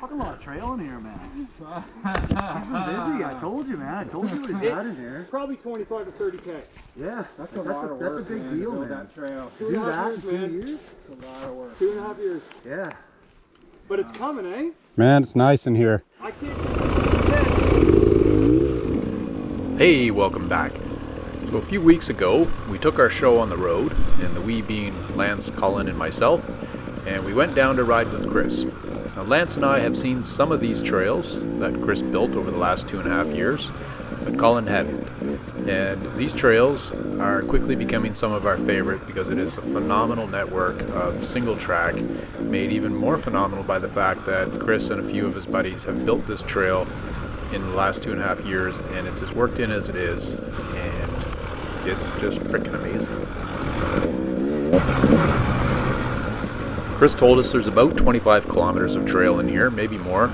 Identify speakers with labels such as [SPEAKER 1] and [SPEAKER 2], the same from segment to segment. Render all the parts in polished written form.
[SPEAKER 1] Fucking lot of trail in here, man. He's been busy. I told you, man. I told you what he's got in here.
[SPEAKER 2] Probably 25 to 30K.
[SPEAKER 1] Yeah,
[SPEAKER 2] that's a lot of work.
[SPEAKER 1] That's a big deal, man.
[SPEAKER 2] That trail.
[SPEAKER 1] To do that in 2 years?
[SPEAKER 2] That's a lot of work.
[SPEAKER 1] 2.5 years. Yeah.
[SPEAKER 2] But it's coming, eh?
[SPEAKER 3] Man, it's nice in here.
[SPEAKER 2] I can't.
[SPEAKER 4] Hey, welcome back. So a few weeks ago, we took our show on the road, and the we being Lance, Colin, and myself, and we went down to ride with Chris. Now, Lance and I have seen some of these trails that Chris built over the last 2.5 years, but Colin hadn't. And these trails are quickly becoming some of our favorite because it is a phenomenal network of single track, made even more phenomenal by the fact that Chris and a few of his buddies have built this trail in the last 2.5 years, and it's as worked in as it is, and it's just freaking amazing. Chris told us there's about 25 kilometers of trail in here, maybe more,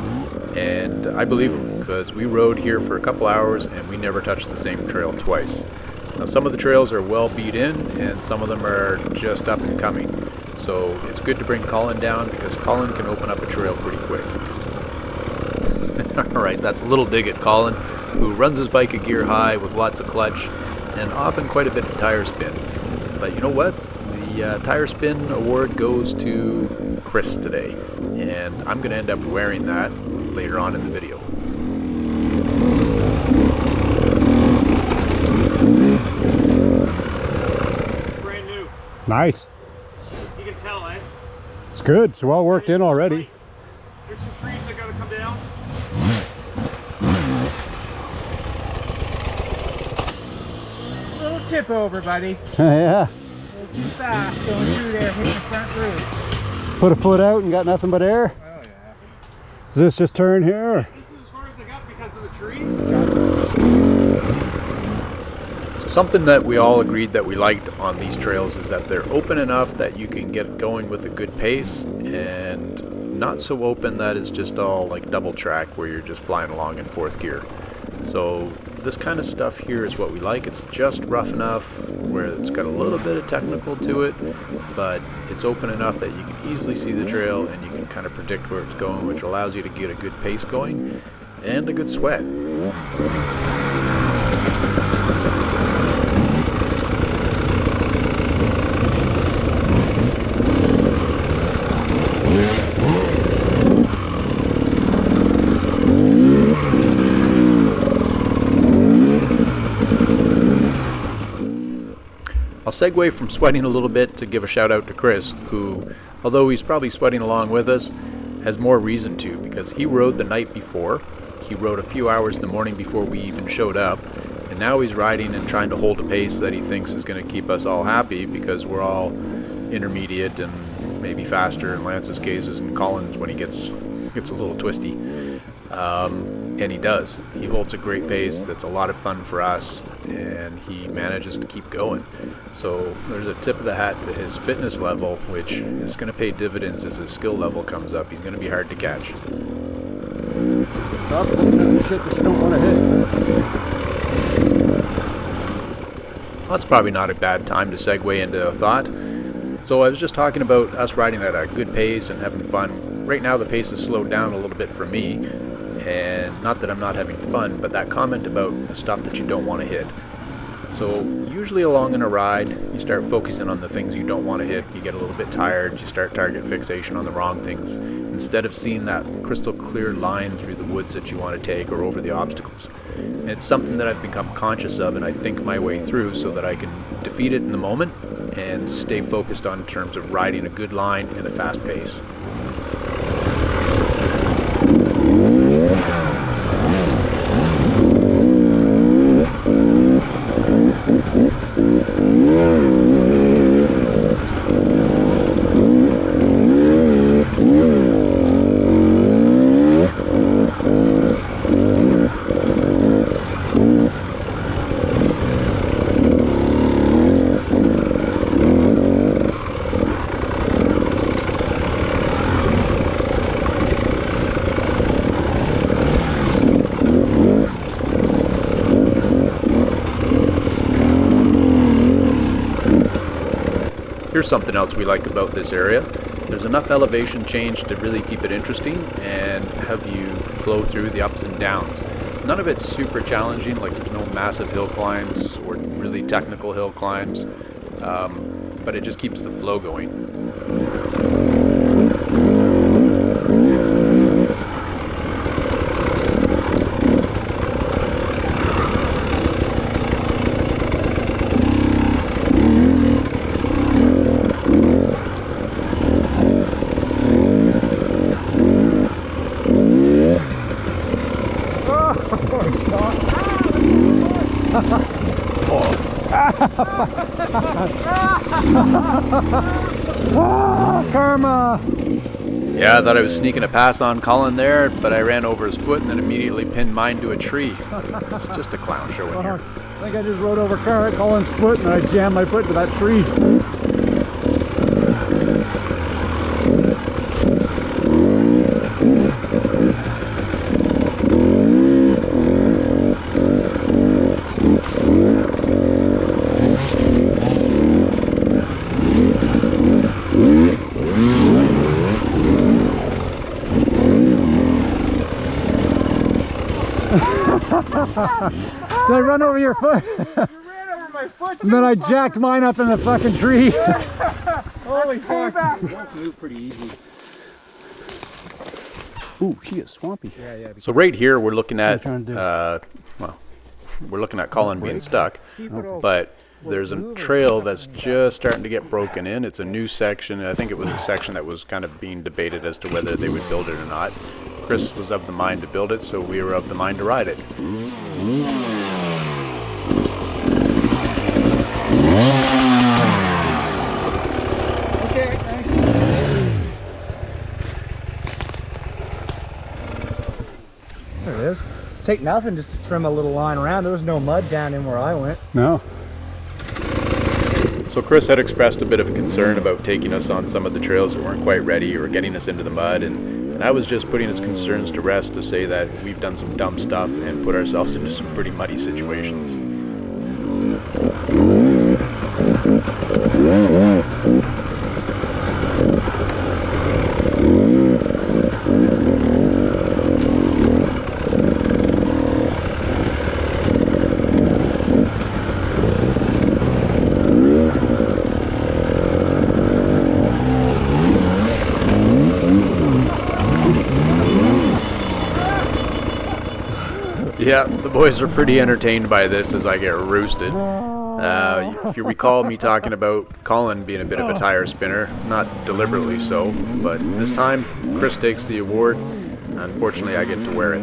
[SPEAKER 4] and I believe him because we rode here for a couple hours and we never touched the same trail twice. Now some of the trails are well beat in and some of them are just up and coming, so it's good to bring Colin down because Colin can open up a trail pretty quick. Alright, that's a little dig at Colin, who runs his bike a gear high with lots of clutch and often quite a bit of tire spin. But you know what? The tire spin award goes to Chris today, and I'm going to end up wearing that later on in the video.
[SPEAKER 2] Brand new.
[SPEAKER 3] Nice.
[SPEAKER 2] You can tell, eh?
[SPEAKER 3] It's good. It's well worked in already.
[SPEAKER 2] There's some trees that gotta come down.
[SPEAKER 5] Little tip over, buddy.
[SPEAKER 3] Yeah.
[SPEAKER 5] Too fast going through there, hitting the front roof.
[SPEAKER 3] Put a foot out and got nothing but air.
[SPEAKER 5] Oh yeah.
[SPEAKER 3] Does this just turn here?
[SPEAKER 2] This is as far as I got because of the tree.
[SPEAKER 4] So something that we all agreed that we liked on these trails is that they're open enough that you can get going with a good pace, and not so open that it's just all like double track where you're just flying along in fourth gear. So this kind of stuff here is what we like. It's just rough enough where it's got a little bit of technical to it, but it's open enough that you can easily see the trail and you can kind of predict where it's going, which allows you to get a good pace going and a good sweat. I'll segue from sweating a little bit to give a shout out to Chris, who, although he's probably sweating along with us, has more reason to, because he rode the night before, he rode a few hours the morning before we even showed up, and now he's riding and trying to hold a pace that he thinks is going to keep us all happy because we're all intermediate and maybe faster in Lance's cases and Colin's when he gets a little twisty. And he does. He holds a great pace that's a lot of fun for us, and he manages to keep going. So there's a tip of the hat to his fitness level, which is going to pay dividends as his skill level comes up. He's going to be hard to catch.
[SPEAKER 3] Stop looking at shit that you don't want to hit.
[SPEAKER 4] Well, that's probably not a bad time to segue into a thought. So I was just talking about us riding at a good pace and having fun. Right now the pace has slowed down a little bit for me. And not that I'm not having fun, but that comment about the stuff that you don't want to hit. So usually along in a ride, you start focusing on the things you don't want to hit. You get a little bit tired, you start target fixation on the wrong things, instead of seeing that crystal clear line through the woods that you want to take or over the obstacles. And it's something that I've become conscious of and I think my way through so that I can defeat it in the moment and stay focused on terms of riding a good line and a fast pace. Here's something else we like about this area. there's enough elevation change to really keep it interesting and have you flow through the ups and downs. None of it's super challenging, like there's no massive hill climbs or really technical hill climbs, but it just keeps the flow going.
[SPEAKER 3] Karma!
[SPEAKER 4] Yeah, I thought I was sneaking a pass on Colin there, but I ran over his foot and then immediately pinned mine to a tree. It's just a clown show in here.
[SPEAKER 3] I think I just rode over Colin's foot and I jammed my foot to that tree. Did I run over your foot?
[SPEAKER 5] You ran over my foot.
[SPEAKER 3] And then I jacked mine up in the fucking tree.
[SPEAKER 5] Holy fuck.
[SPEAKER 1] That moved pretty easy.
[SPEAKER 3] Ooh, she is swampy.
[SPEAKER 5] Yeah.
[SPEAKER 4] So right here we're looking at,
[SPEAKER 3] trying to do?
[SPEAKER 4] well, we're looking at Colin being stuck,
[SPEAKER 5] Keep it over.
[SPEAKER 4] but there's a trail that's just starting to get broken in. It's a new section. I think it was a section that was kind of being debated as to whether they would build it or not. Chris was of the mind to build it, so we were of the mind to ride it.
[SPEAKER 5] Okay, thanks. There it is. Take nothing just to trim a little line around. There was no mud down in where I went.
[SPEAKER 3] No.
[SPEAKER 4] So Chris had expressed a bit of concern about taking us on some of the trails that weren't quite ready or getting us into the mud, and I was just putting his concerns to rest to say that we've done some dumb stuff and put ourselves into some pretty muddy situations. Yeah, the boys are pretty entertained by this as I get roosted. If you recall me talking about Colin being a bit of a tire spinner, not deliberately so, but this time Chris takes the award. Unfortunately, I get to wear it.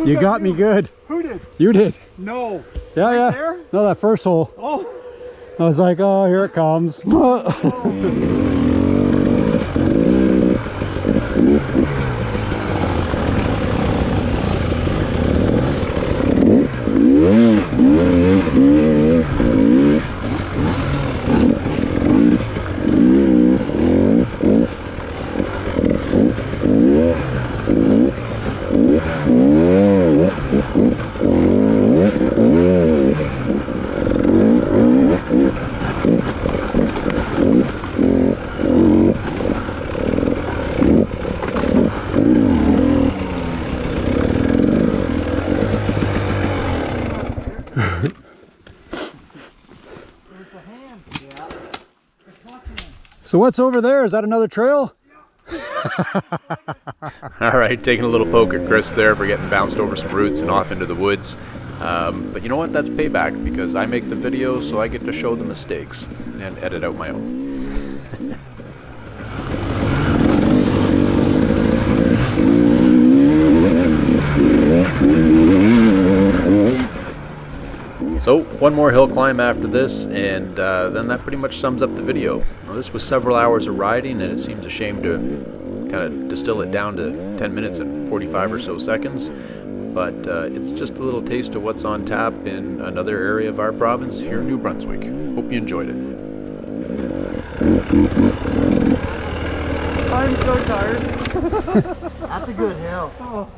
[SPEAKER 3] You got me good.
[SPEAKER 5] Who did?
[SPEAKER 3] You did.
[SPEAKER 5] No.
[SPEAKER 3] Yeah, yeah.
[SPEAKER 5] there?
[SPEAKER 3] No, that first hole.
[SPEAKER 5] Oh.
[SPEAKER 3] I was like, oh, here it comes. So what's over there? Is that another trail?
[SPEAKER 4] Alright, taking a little poke at Chris there for getting bounced over some roots and off into the woods. But you know what? That's payback because I make the video, so I get to show the mistakes and edit out my own. So One more hill climb after this, and then that pretty much sums up the video. Now, this was several hours of riding, and it seems a shame to kind of distill it down to 10 minutes and 45 or so seconds. But it's just a little taste of what's on tap in another area of our province here in New Brunswick. Hope you enjoyed it.
[SPEAKER 3] I'm so tired.
[SPEAKER 5] That's a good hill.